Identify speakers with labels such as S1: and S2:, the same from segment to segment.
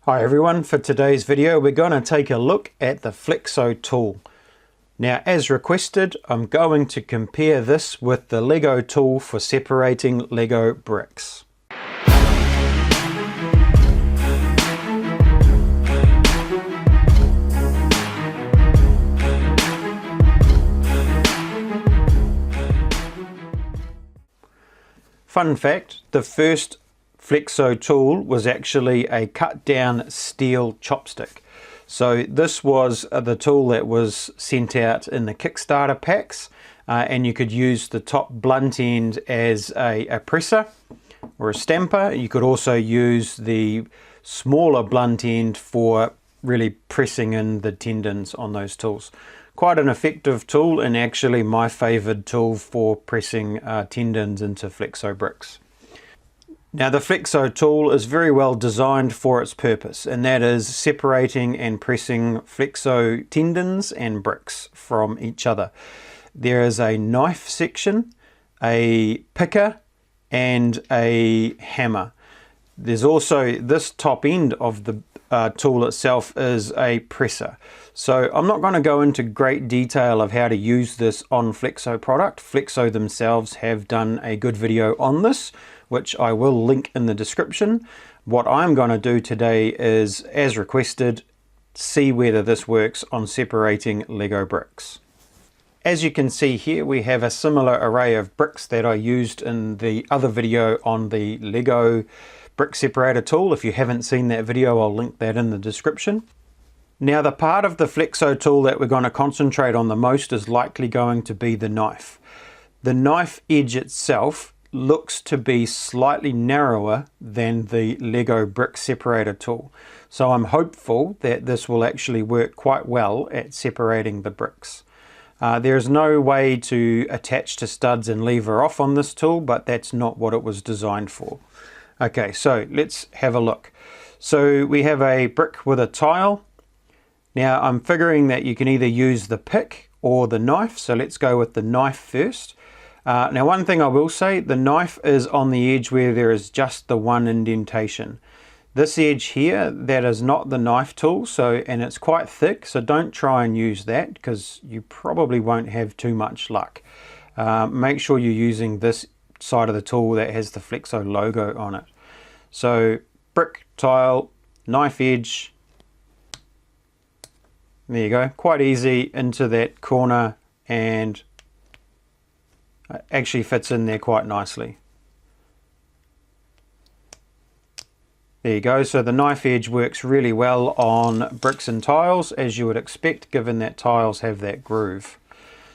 S1: Hi everyone, for today's video we're going to take a look at the Flexo tool. Now as requested, I'm going to compare this with the Lego tool for separating Lego bricks. Fun fact, the first Flexo tool was actually a cut down steel chopstick. So this was the tool that was sent out in the Kickstarter packs, and you could use the top blunt end as a presser or a stamper. You could also use the smaller blunt end for really pressing in the tendons on those tools. Quite an effective tool, and actually my favoured tool for pressing tendons into Flexo bricks. Now the Flexo tool is very well designed for its purpose, and that is separating and pressing Flexo tendons and bricks from each other. There is a knife section, a picker and a hammer. There's also this top end of the tool itself is a presser. So I'm not going to go into great detail of how to use this on Flexo product. Flexo themselves have done a good video on this, which I will link in the description. What I'm going to do today is, as requested, see whether this works on separating Lego bricks. As you can see here, we have a similar array of bricks that I used in the other video on the Lego brick separator tool. If you haven't seen that video, I'll link that in the description. Now the part of the Flexo tool that we're going to concentrate on the most is likely going to be the knife. The knife edge itself looks to be slightly narrower than the Lego brick separator tool. So I'm hopeful that this will actually work quite well at separating the bricks. There's no way to attach to studs and lever off on this tool, but that's not what it was designed for. Okay, so let's have a look. So we have a brick with a tile. Now I'm figuring that you can either use the pick or the knife, so let's go with the knife first. Now one thing I will say, the knife is on the edge where there is just the one indentation. This edge here, that is not the knife tool, and it's quite thick, so don't try and use that because you probably won't have too much luck. Make sure you're using this side of the tool that has the Flexo logo on it. So brick, tile, knife edge. There you go, quite easy into that corner, and it actually fits in there quite nicely. There you go, so the knife edge works really well on bricks and tiles, as you would expect given that tiles have that groove.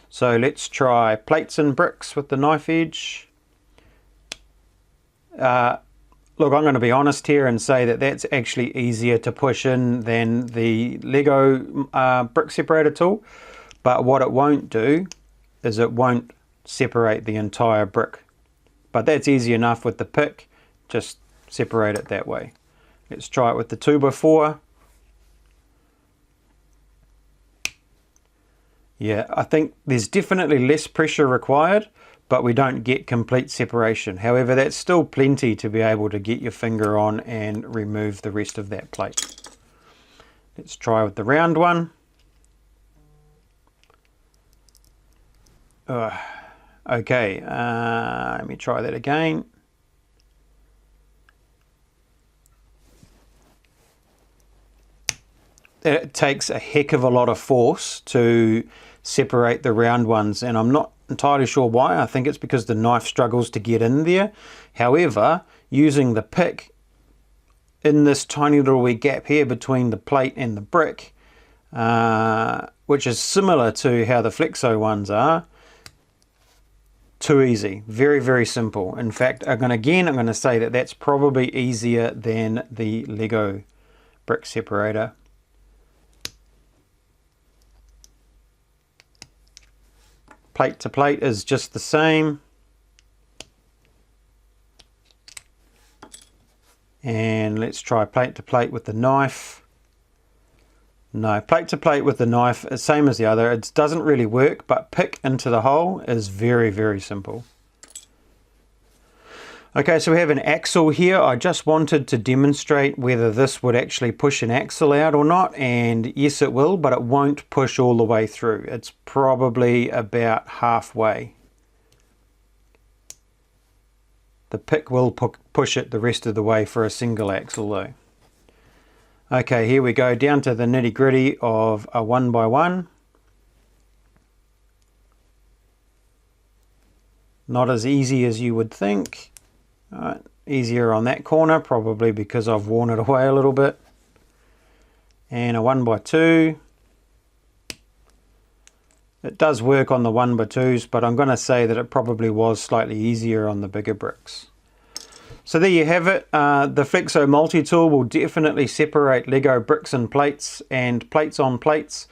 S1: So let's try plates and bricks with the knife edge. Look, I'm going to be honest here and say that that's actually easier to push in than the Lego brick separator tool, but what it won't do is it won't separate the entire brick. But that's easy enough with the pick, just separate it that way. Let's try it with the 2x4. Yeah, I think there's definitely less pressure required, but we don't get complete separation. However, that's still plenty to be able to get your finger on and remove the rest of that plate. Let's try with the round one. Okay, let me try that again. It takes a heck of a lot of force to separate the round ones, and I'm not entirely sure why. I think it's because the knife struggles to get in there. However, using the pick in this tiny little wee gap here between the plate and the brick, which is similar to how the Flexo ones are, too easy. Very, very simple. In fact, I'm going to say that that's probably easier than the Lego brick separator. Plate to plate is just the same. And let's try plate to plate with the knife. No, plate to plate with the knife is same as the other. It doesn't really work, but pick into the hole is very, very simple. Okay, so we have an axle here. I just wanted to demonstrate whether this would actually push an axle out or not, and yes it will, but it won't push all the way through. It's probably about halfway. The pick will push it the rest of the way for a single axle though. Okay, here we go down to the nitty gritty of a 1x1. Not as easy as you would think. Right, easier on that corner, probably because I've worn it away a little bit. And a 1x2. It does work on the 1x2s, but I'm going to say that it probably was slightly easier on the bigger bricks. So there you have it. The Flexo multi-tool will definitely separate Lego bricks and plates on plates.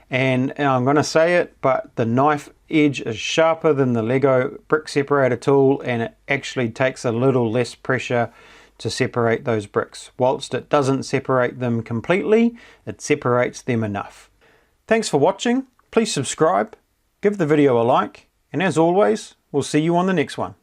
S1: And I'm going to say it, but the knife edge is sharper than the Lego brick separator tool, and it actually takes a little less pressure to separate those bricks. Whilst it doesn't separate them completely, it separates them enough. Thanks for watching. Please subscribe, give the video a like, and as always, we'll see you on the next one.